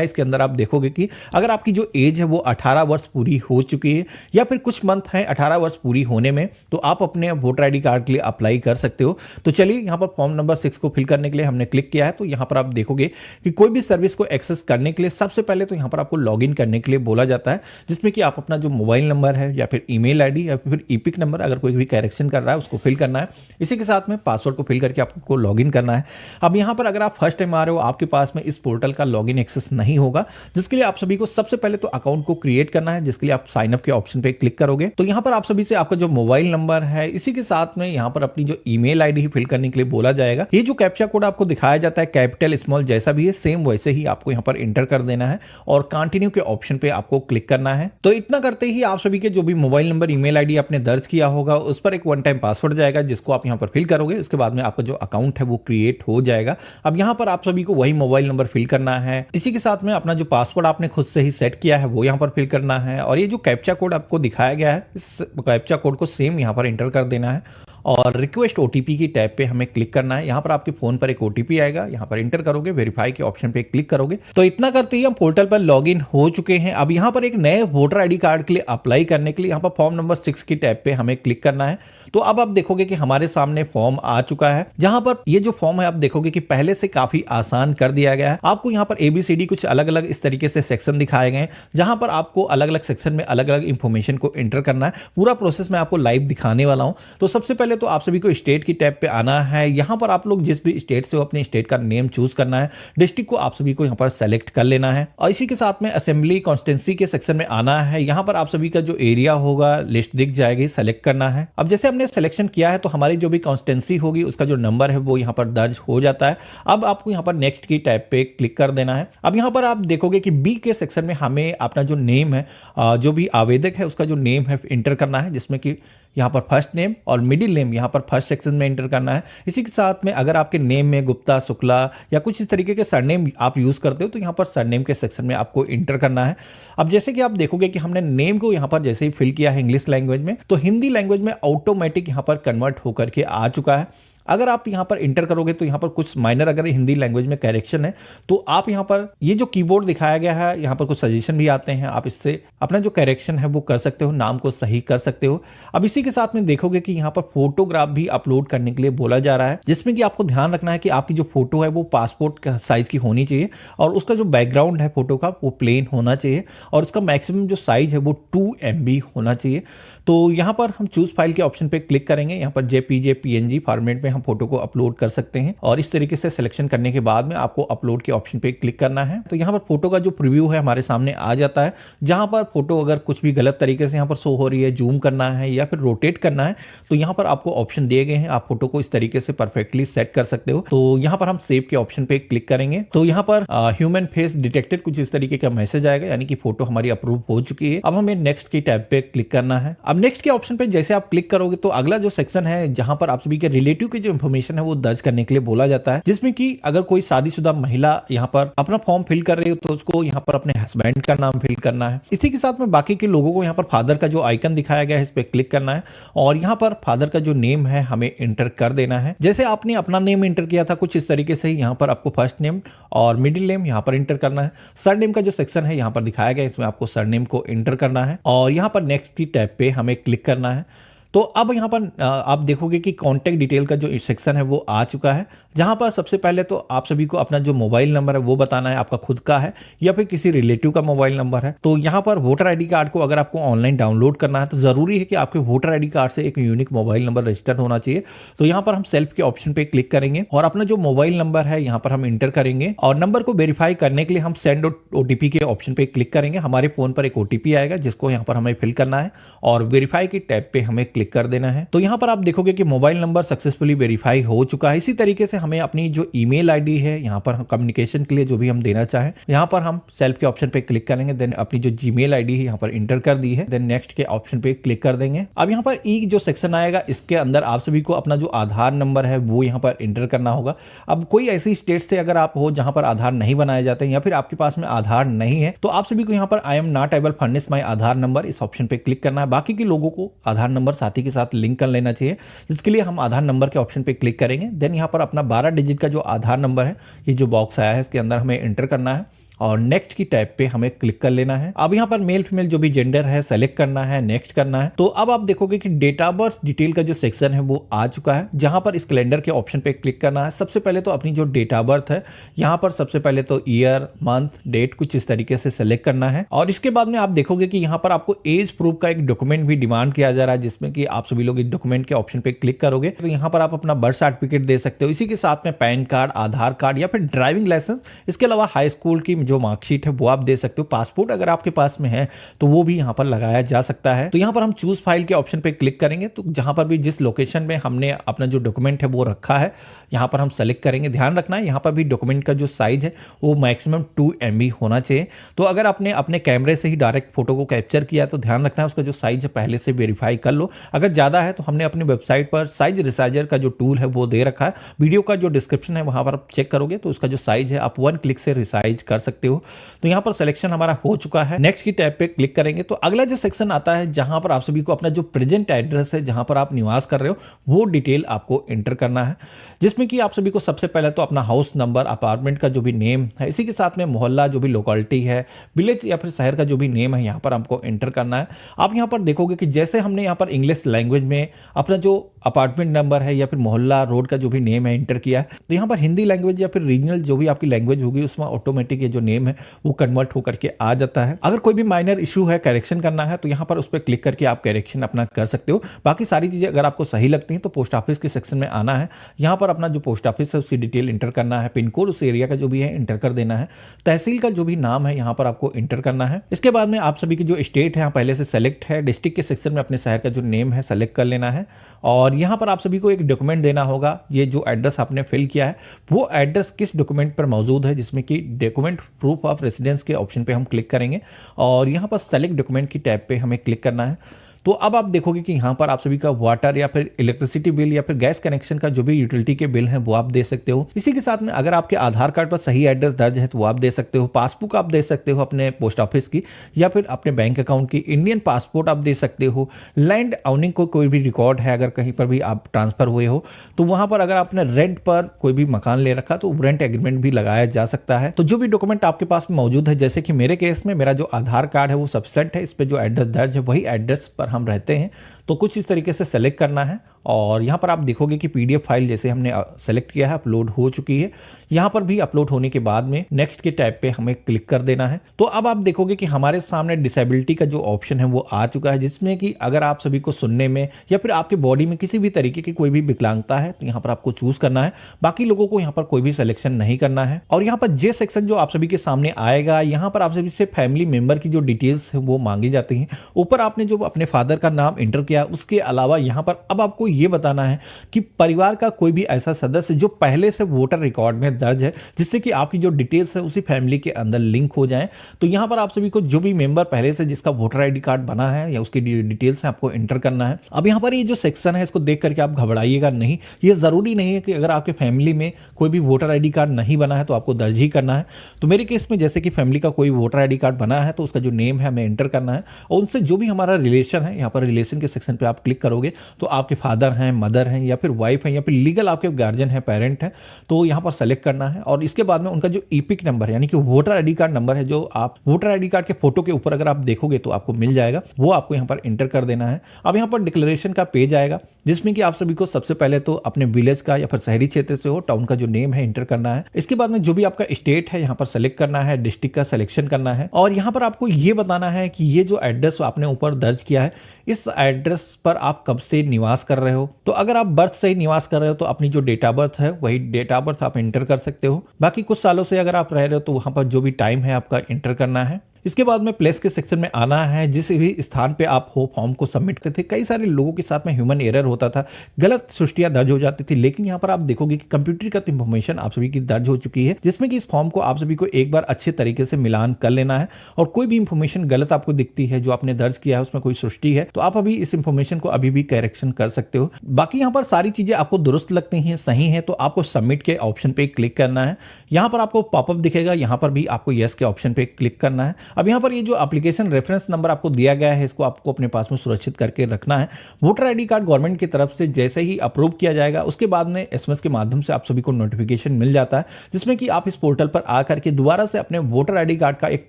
इसके अंदर आप देखोगे कि अगर आपकी जो एज है वो 18 वर्ष पूरी हो चुकी है या फिर कुछ मंथ हैं 18 वर्ष पूरी होने में, तो आप अपने वोटर आईडी कार्ड के लिए अप्लाई कर सकते हो। तो चलिए यहाँ पर फॉर्म नंबर 6 को फिल करने के लिए हमने क्लिक किया है। तो यहाँ पर आप देखोगे कि कोई भी सर्विस को एक्सेस करने के लिए सबसे पहले तो यहाँ पर आपको लॉगिन करने के लिए बोला जाता है, जिसमें कि आप अपना जो मोबाइल नंबर है या फिर ईमेल आईडी या फिर ईपिक नंबर अगर कोई भी करेक्शन कर रहा है उसको फिल करना है। इसी के साथ में पासवर्ड को फिल करके आपको लॉगिन करना है। अब यहाँ पर अगर आप फर्स्ट टाइम आ रहे हो, आपके पास में इस पोर्टल का लॉगिन एक्सेस नहीं होगा, जिसके लिए आप सभी को सबसे पहले तो अकाउंट को क्रिएट करना है, जिसके लिए आप साइन अप के ऑप्शन पे क्लिक करोगे। तो यहाँ पर आप सभी से आपका जो मोबाइल नंबर है, इसी के साथ में यहाँ पर अपनी जो ईमेल आईडी ही फिल करने के लिए बोला जाएगा। ये जो कैप्चा कोड आपको दिखाया जाता है कैपिटल स्मॉल जैसा भी है, सेम वैसे ही आपको यहाँ पर एंटर कर देना है और कंटिन्यू के ऑप्शन पे आपको क्लिक करना है। तो इतना करते ही आप सभी के जो भी मोबाइल नंबर ईमेल आईडी आपने दर्ज किया होगा उस पर एक वन टाइम पासवर्ड जाएगा, जिसको आप यहाँ पर फिल करोगे। उसके बाद में आपका जो अकाउंट है वो क्रिएट हो जाएगा। अब यहाँ पर आप सभी को वही मोबाइल नंबर फिल करना है, इसी के साथ में अपना जो पासवर्ड आपने खुद से ही सेट किया है वो यहाँ पर फिल करना है। और ये जो कैप्चा कोड आपको दिखाया गया है, इस कैप्चा कोड को सेम यहाँ पर एंटर कर देना है और रिक्वेस्ट ओटीपी की टैब पे हमें क्लिक करना है। यहाँ पर आपके फोन पर एक ओटीपी आएगा, यहाँ पर एंटर करोगे, वेरीफाई के ऑप्शन पे क्लिक करोगे। तो इतना करते ही हम पोर्टल पर लॉगिन हो चुके हैं। अब यहाँ पर एक नए वोटर आईडी कार्ड के लिए अप्लाई करने के लिए यहाँ पर फॉर्म नंबर 6 की टैब पे हमें क्लिक करना है। तो अब आप देखोगे कि हमारे सामने फॉर्म आ चुका है, जहां पर ये जो फॉर्म है आप देखोगे कि पहले से काफी आसान कर दिया गया है। आपको यहाँ पर ABCD कुछ अलग अलग इस तरीके से सेक्शन दिखाए गए हैं, जहां पर आपको अलग अलग सेक्शन में अलग अलग इंफॉर्मेशन को एंटर करना है। पूरा प्रोसेस मैं आपको लाइव दिखाने वाला हूं। तो सबसे पहले तो आप सभी को स्टेट की टैब पे आना है। यहाँ पर आप लोग जिस भी स्टेट से हो अपने स्टेट का नेम चूज करना है। डिस्ट्रिक्ट को आप सभी को यहाँ पर सेलेक्ट कर लेना है और इसी के साथ में असेंबली कॉन्स्टिट्यूंसी के सेक्शन में आना है। यहाँ पर आप सभी का जो एरिया होगा लिस्ट दिख जाएगी, सेलेक्ट करना है। अब जैसे हमने सिलेक्शन किया है तो हमारी जो भी कॉन्स्टिट्यूंसी होगी उसका जो नंबर है वो यहाँ पर दर्ज हो जाता है। अब आपको यहाँ पर नेक्स्ट की टैब पे क्लिक कर देना है। अब यहाँ पर आप देखोगे कि बी के सेक्शन में हमें अपना जो नेम है, जो भी आवेदक है उसका जो नेम है एंटर करना है, जिसमें कि यहाँ पर फर्स्ट नेम और मिडिल नेम यहाँ पर फर्स्ट सेक्शन में एंटर करना है। इसी के साथ में अगर आपके नेम में गुप्ता, शुक्ला या कुछ इस तरीके के सरनेम आप यूज करते हो तो यहाँ पर सरनेम के सेक्शन में आपको एंटर करना है। अब जैसे कि आप देखोगे कि हमने नेम को यहाँ पर जैसे ही फिल किया है इंग्लिश लैंग्वेज में, तो हिंदी लैंग्वेज में ऑटोमेटिक यहाँ पर कन्वर्ट होकर के आ चुका है। अगर आप यहाँ पर इंटर करोगे तो यहाँ पर कुछ माइनर अगर हिंदी लैंग्वेज में करेक्शन है तो आप यहाँ पर ये जो कीबोर्ड दिखाया गया है यहाँ पर कुछ सजेशन भी आते हैं, आप इससे अपना जो करेक्शन है वो कर सकते हो, नाम को सही कर सकते हो। अब इसी के साथ में देखोगे कि यहाँ पर फोटोग्राफ भी अपलोड करने के लिए बोला जा रहा है, जिसमें कि आपको ध्यान रखना है कि आपकी जो फोटो है वो पासपोर्ट साइज की होनी चाहिए और उसका जो बैकग्राउंड है फोटो का वो प्लेन होना चाहिए और उसका मैक्सिमम जो साइज है वो 2 MB होना चाहिए। तो यहाँ पर हम चूज फाइल के ऑप्शन पे क्लिक करेंगे। यहाँ पर JPG PNG फॉर्मेट में हम फोटो को अपलोड कर सकते हैं और इस तरीके से सिलेक्शन करने के बाद में आपको अपलोड के ऑप्शन पे क्लिक करना है। तो यहाँ पर फोटो का जो प्रीव्यू है हमारे सामने आ जाता है, जहां पर फोटो अगर कुछ भी गलत तरीके से यहाँ पर शो हो रही है, जूम करना है या फिर रोटेट करना है, तो यहाँ पर आपको ऑप्शन दिए गए हैं। आप फोटो को इस तरीके से परफेक्टली सेट कर सकते हो। तो यहाँ पर हम सेव के ऑप्शन पे क्लिक करेंगे तो यहाँ पर ह्यूमन फेस डिटेक्टेड कुछ इस तरीके का मैसेज आएगा, यानी कि फोटो हमारी अप्रूव हो चुकी है। अब हमें नेक्स्ट की टैब पे क्लिक करना है। अब नेक्स्ट के ऑप्शन पे जैसे आप क्लिक करोगे तो अगला जो सेक्शन है जहां पर आप सभी के रिलेटिव की जो इन्फॉर्मेशन है वो दर्ज करने के लिए बोला जाता है, जिसमें कि अगर कोई शादीशुदा महिला यहाँ पर अपना फॉर्म फिल कर रही हो तो उसको यहाँ पर अपने हस्बैंड का नाम फिल करना है। इसी के साथ में बाकी के लोगों को यहाँ पर फादर का जो आइकन दिखाया गया है इस पे क्लिक करना है और यहाँ पर फादर का जो नेम है हमें एंटर कर देना है। जैसे आपने अपना नेम एंटर किया था कुछ इस तरीके से यहाँ पर आपको फर्स्ट नेम और मिडिल नेम यहाँ पर एंटर करना है। सर नेम का जो सेक्शन है यहाँ पर दिखाया गया, इसमें आपको सर नेम को एंटर करना है और यहाँ पर नेक्स्ट की टैब पे हमें क्लिक करना है। तो अब यहाँ पर आप देखोगे कि कॉन्टैक्ट डिटेल का जो सेक्शन है वो आ चुका है, जहाँ पर सबसे पहले तो आप सभी को अपना जो मोबाइल नंबर है वो बताना है, आपका खुद का है या फिर किसी रिलेटिव का मोबाइल नंबर है। तो यहाँ पर वोटर आईडी कार्ड को अगर आपको ऑनलाइन डाउनलोड करना है तो जरूरी है कि आपके वोटर आईडी कार्ड से एक यूनिक मोबाइल नंबर रजिस्टर्ड होना चाहिए। तो यहाँ पर हम सेल्फ के ऑप्शन पे क्लिक करेंगे और अपना जो मोबाइल नंबर है यहाँ पर हम इंटर करेंगे और नंबर को वेरीफाई करने के लिए हम सेंड OTP के ऑप्शन पे क्लिक करेंगे। हमारे फोन पर एक OTP आएगा जिसको यहाँ पर हमें फिल करना है और वेरीफाई की टैब पे हमें क्लिक कर देना है। तो यहाँ पर आप देखोगे कि मोबाइल नंबर सक्सेसफुली वेरीफाई हो चुका है। इसी तरीके से हमें अपनी जो ईमेल आईडी है यहाँ पर हम कम्युनिकेशन के लिए जो भी हम देना चाहें यहाँ पर हम सेल्फ के ऑप्शन पे क्लिक करेंगे, देन अपनी जो जीमेल आईडी है यहाँ पर इंटर कर दी है, देन नेक्स्ट के ऑप्शन पे क्लिक कर देंगे। अब यहाँ पर ई जो सेक्शन आएगा इसके अंदर आप सभी को अपना जो आधार नंबर है वो यहाँ पर इंटर करना होगा। अब कोई ऐसी स्टेट से अगर आप हो जहां पर आधार नहीं बनाए जाते हैं या फिर आपके पास में आधार नहीं है तो आप सभी को यहाँ पर I am not able furnish my Aadhaar number इस ऑप्शन पे क्लिक करना है। बाकी के लोगों को आधार नंबर साथी के साथ लिंक कर लेना चाहिए, जिसके लिए हम आधार नंबर के ऑप्शन पे क्लिक करेंगे। देन यहाँ पर अपना 12 डिजिट का जो आधार नंबर है ये जो बॉक्स आया है इसके अंदर हमें एंटर करना है और नेक्स्ट की टैब पे हमें क्लिक कर लेना है। अब यहाँ पर मेल फीमेल जो भी जेंडर है सेलेक्ट करना है, नेक्स्ट करना है। तो अब आप देखोगे कि डेट ऑफ बर्थ डिटेल का जो सेक्शन है वो आ चुका है, जहां पर इस कैलेंडर के ऑप्शन पे क्लिक करना है। सबसे पहले तो अपनी जो डेट ऑफ बर्थ है यहाँ पर सबसे पहले तो ईयर, मंथ, डेट कुछ इस तरीके से सेलेक्ट करना है। और इसके बाद में आप देखोगे कि यहाँ पर आपको एज प्रूफ का एक डॉक्यूमेंट भी डिमांड किया जा रहा है, जिसमें कि आप सभी लोग इस डॉक्यूमेंट के ऑप्शन पे क्लिक करोगे तो यहाँ पर आप अपना बर्थ सर्टिफिकेट दे सकते हो, इसी के साथ में पैन कार्ड, आधार कार्ड या फिर ड्राइविंग लाइसेंस। इसके अलावा हाई स्कूल की जो मार्कशीट है वो आप दे सकते हो। पासपोर्ट अगर आपके पास में है तो वो भी यहाँ पर लगाया जा सकता है। तो यहाँ पर हम चूज फाइल के ऑप्शन पे क्लिक करेंगे, तो जहां पर भी जिस लोकेशन में हमने अपना जो डॉक्यूमेंट है वो रखा है यहाँ पर हम सेलेक्ट करेंगे। ध्यान रखना है यहाँ पर भी डॉक्यूमेंट का जो साइज है वो मैक्सिमम 2 MB होना चाहिए। तो अगर आपने अपने कैमरे से ही डायरेक्ट फोटो को कैप्चर किया तो ध्यान रखना है उसका जो साइज है पहले से वेरीफाई कर लो। अगर ज़्यादा है तो हमने अपनी वेबसाइट पर साइज रिसाइजर का जो टूल है वो दे रखा है, वीडियो का जो डिस्क्रिप्शन है वहाँ पर आप चेक करोगे तो उसका जो साइज है आप 1 क्लिक से रिसाइज कर सकते हो। तो यहाँ पर सिलेक्शन हमारा हो चुका है। नेक्स्ट की टैब पे क्लिक करेंगे तो अगला जो सेक्शन आता है जहां पर आप सभी को अपना जो प्रेजेंट एड्रेस है जहां पर आप निवास कर रहे हो वो डिटेल आपको एंटर करना है, जिसमें कि आप सभी को सबसे पहले तो अपना हाउस नंबर, अपार्टमेंट का जो भी नेम है, इसी के साथ में मोहल्ला जो भी लोकेलिटी है, विलेज या फिर शहर का जो भी नेम है यहाँ पर आपको एंटर करना है। आप यहाँ पर देखोगे कि जैसे हमने यहाँ पर इंग्लिश लैंग्वेज में अपना जो अपार्टमेंट नंबर है या फिर मोहल्ला, रोड का जो भी नेम है एंटर किया है, तो यहाँ पर हिंदी लैंग्वेज या फिर रीजनल जो भी आपकी लैंग्वेज होगी उसमें ऑटोमेटिक ये जो नेम है वो कन्वर्ट होकर के आ जाता है। अगर कोई भी माइनर इशू है, करेक्शन करना है, तो यहाँ पर उस पर क्लिक करके आप करेक्शन अपना कर सकते हो। बाकी सारी चीजें अगर आपको सही लगती हैं तो पोस्ट ऑफिस के सेक्शन में आना है, यहाँ पर अपना जो पोस्ट ऑफिस है उसकी डिटेल इंटर करना है, पिन कोड उस एरिया का जो भी है इंटर कर देना है, तहसील का जो भी नाम है यहाँ पर आपको इंटर करना है। इसके बाद में आप सभी की जो स्टेट है यहाँ पहले से सेलेक्ट है, डिस्ट्रिक्ट के सेक्शन में अपने शहर का जो नेम है सेलेक्ट कर लेना है। और यहाँ पर आप सभी को एक डॉक्यूमेंट देना होगा, ये जो एड्रेस आपने फिल किया है वो एड्रेस किस डॉक्यूमेंट पर मौजूद है, जिसमें कि डॉक्यूमेंट प्रूफ ऑफ रेसिडेंस के ऑप्शन पे हम क्लिक करेंगे और यहाँ पर सेलेक्ट डॉक्यूमेंट की टैब पे हमें क्लिक करना है। तो अब आप देखोगे कि यहाँ पर आप सभी का वाटर या फिर इलेक्ट्रिसिटी बिल या फिर गैस कनेक्शन का जो भी यूटिलिटी के बिल हैं वो आप दे सकते हो। इसी के साथ में अगर आपके आधार कार्ड पर सही एड्रेस दर्ज है तो वो आप दे सकते हो। पासबुक आप दे सकते हो अपने पोस्ट ऑफिस की या फिर अपने बैंक अकाउंट की, इंडियन पासपोर्ट आप दे सकते हो। लैंड ओनिंग को कोई भी रिकॉर्ड है, अगर कहीं पर भी आप ट्रांसफर हुए हो तो वहां पर अगर आपने रेंट पर कोई भी मकान ले रखा तो रेंट एग्रीमेंट भी लगाया जा सकता है। तो जो भी डॉक्यूमेंट आपके पास मौजूद है, जैसे कि मेरे केस में मेरा जो आधार कार्ड है वो सफिशिएंट है, इस पर जो एड्रेस दर्ज है वही एड्रेस पर हम रहते हैं, तो कुछ इस तरीके से सेलेक्ट करना है। और यहाँ पर आप देखोगे कि पीडीएफ फाइल जैसे हमने सेलेक्ट किया है अपलोड हो चुकी है। यहाँ पर भी अपलोड होने के बाद में नेक्स्ट के टैब पे हमें क्लिक कर देना है। तो अब आप देखोगे कि हमारे सामने डिसेबिलिटी का जो ऑप्शन है वो आ चुका है, जिसमें कि अगर आप सभी को सुनने में या फिर आपके बॉडी में किसी भी तरीके की कोई भी विकलांगता है तो यहाँ पर आपको चूज करना है। बाकी लोगों को यहाँ पर कोई भी सिलेक्शन नहीं करना है। और यहाँ पर जे सेक्शन जो आप सभी के सामने आएगा, यहाँ पर आप सभी से फैमिली मेंबर की जो डिटेल्स है वो मांगी जाती हैं। ऊपर आपने जो अपने फादर का नाम एंटर किया, उसके अलावा यहाँ पर अब आपको ये बताना है कि परिवार का कोई भी ऐसा सदस्य जो पहले से वोटर रिकॉर्ड में दर्ज है, जिससे कि आपकी जो डिटेल्स है उसी फैमिली के अंदर लिंक हो जाए। तो यहाँ पर आप सभी को जो भी मेंबर पहले से जिसका वोटर आईडी कार्ड बना है या उसकी डिटेल्स है आपको एंटर करना है। अब यहाँ पर ये जो सेक्शन है इसको देख करके आप घबराइएगा नहीं, ये जरूरी नहीं है कि अगर आपके फैमिली में कोई भी वोटर आईडी कार्ड नहीं बना है तो आपको दर्ज ही करना है। तो मेरे केस में जैसे कि फैमिली का कोई वोटर आईडी कार्ड बना है तो उसका जो नेम है हमें एंटर करना है और उनसे जो भी हमारा रिलेशन है, यहाँ पर रिलेशन के सेक्शन पे आप क्लिक करोगे तो आपके फादर हैं, मदर हैं या फिर वाइफ हैं या फिर लीगल आपके गार्जियन हैं, पेरेंट हैं, तो यहाँ पर सेलेक्ट करना है। और इसके बाद में उनका जो ईपिक नंबर यानी कि वोटर आईडी कार्ड नंबर है, जो आप वोटर आईडी कार्ड के फोटो के ऊपर अगर आप देखोगे तो आपको मिल जाएगा, वो आपको यहाँ पर एंटर कर देना है। अब यहाँ पर डिक्लेरेशन का पेज आएगा जिसमें कि आप सभी को सबसे पहले तो अपने विलेज का या फिर शहरी क्षेत्र से हो, टाउन का जो नेम है एंटर करना है। इसके बाद में जो भी आपका स्टेट है यहाँ पर सेलेक्ट करना है, डिस्ट्रिक्ट का सिलेक्शन करना है और यहाँ पर आपको ये बताना है कि ये जो एड्रेस आपने ऊपर दर्ज किया है इस एड्रेस पर आप कब से निवास कर रहे हो। तो अगर आप बर्थ से ही निवास कर रहे हो तो अपनी जो डेट ऑफ बर्थ है वही डेट ऑफ बर्थ आप एंटर कर सकते हो। बाकी कुछ सालों से अगर आप रह रहे हो तो वहां पर जो भी टाइम है आपका एंटर करना है। इसके बाद में प्लेस के सेक्शन में आना है, जिस भी स्थान पे आप हो फॉर्म को सबमिट करते थे। कई सारे लोगों के साथ में ह्यूमन एरर होता था, गलत सृष्टियां दर्ज हो जाती थी, लेकिन यहाँ पर आप देखोगे कि कंप्यूटरीकृत इंफॉर्मेशन आप सभी की दर्ज हो चुकी है, जिसमें कि इस फॉर्म को आप सभी को एक बार अच्छे तरीके से मिलान कर लेना है। और कोई भी इंफॉर्मेशन गलत आपको दिखती है जो आपने दर्ज किया है उसमें कोई सृष्टि है तो आप अभी इस इंफॉर्मेशन को अभी भी करेक्शन कर सकते हो। बाकी यहाँ पर सारी चीजें आपको दुरुस्त लगती हैं, सही है, तो आपको सबमिट के ऑप्शन पे क्लिक करना है। यहाँ पर आपको पॉपअप दिखेगा, यहाँ पर भी आपको यस के ऑप्शन पे क्लिक करना है। अब यहाँ पर ये जो एप्लीकेशन रेफरेंस नंबर आपको दिया गया है, इसको आपको अपने पास में सुरक्षित करके रखना है। वोटर आईडी कार्ड गवर्नमेंट की तरफ से जैसे ही अप्रूव किया जाएगा, उसके बाद में एसएमएस के माध्यम से आप सभी को नोटिफिकेशन मिल जाता है, जिसमें कि आप इस पोर्टल पर आकर के दोबारा से अपने वोटर आईडी कार्ड का एक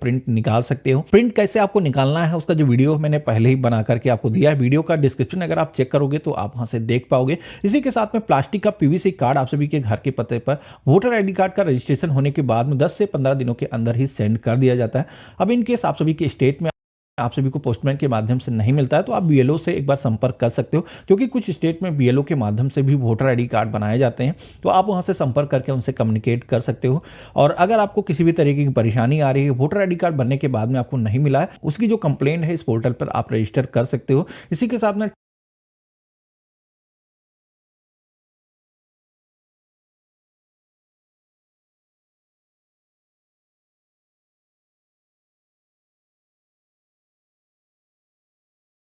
प्रिंट निकाल सकते हो। प्रिंट कैसे आपको निकालना है उसका जो वीडियो मैंने पहले ही बना करके आपको दिया है, वीडियो का डिस्क्रिप्शन अगर आप चेक करोगे तो आप वहां से देख पाओगे। इसी के साथ में प्लास्टिक का पीवीसी कार्ड आप सभी के घर के पते पर वोटर आईडी कार्ड का रजिस्ट्रेशन होने के बाद में 10 से 15 दिनों के अंदर ही सेंड कर दिया जाता है। अब इन केस आप सभी के स्टेट में आप सभी को पोस्टमैन के माध्यम से नहीं मिलता है तो आप बीएलओ से एक बार संपर्क कर सकते हो, क्योंकि कुछ स्टेट में बीएलओ के माध्यम से भी वोटर आईडी कार्ड बनाए जाते हैं, तो आप वहां से संपर्क करके उनसे कम्युनिकेट कर सकते हो। और अगर आपको किसी भी तरीके की परेशानी आ रही है, वोटर आईडी कार्ड बनने के बाद में आपको नहीं मिला है, उसकी जो कंप्लेंट है इस पोर्टल पर आप रजिस्टर कर सकते हो। इसी के साथ में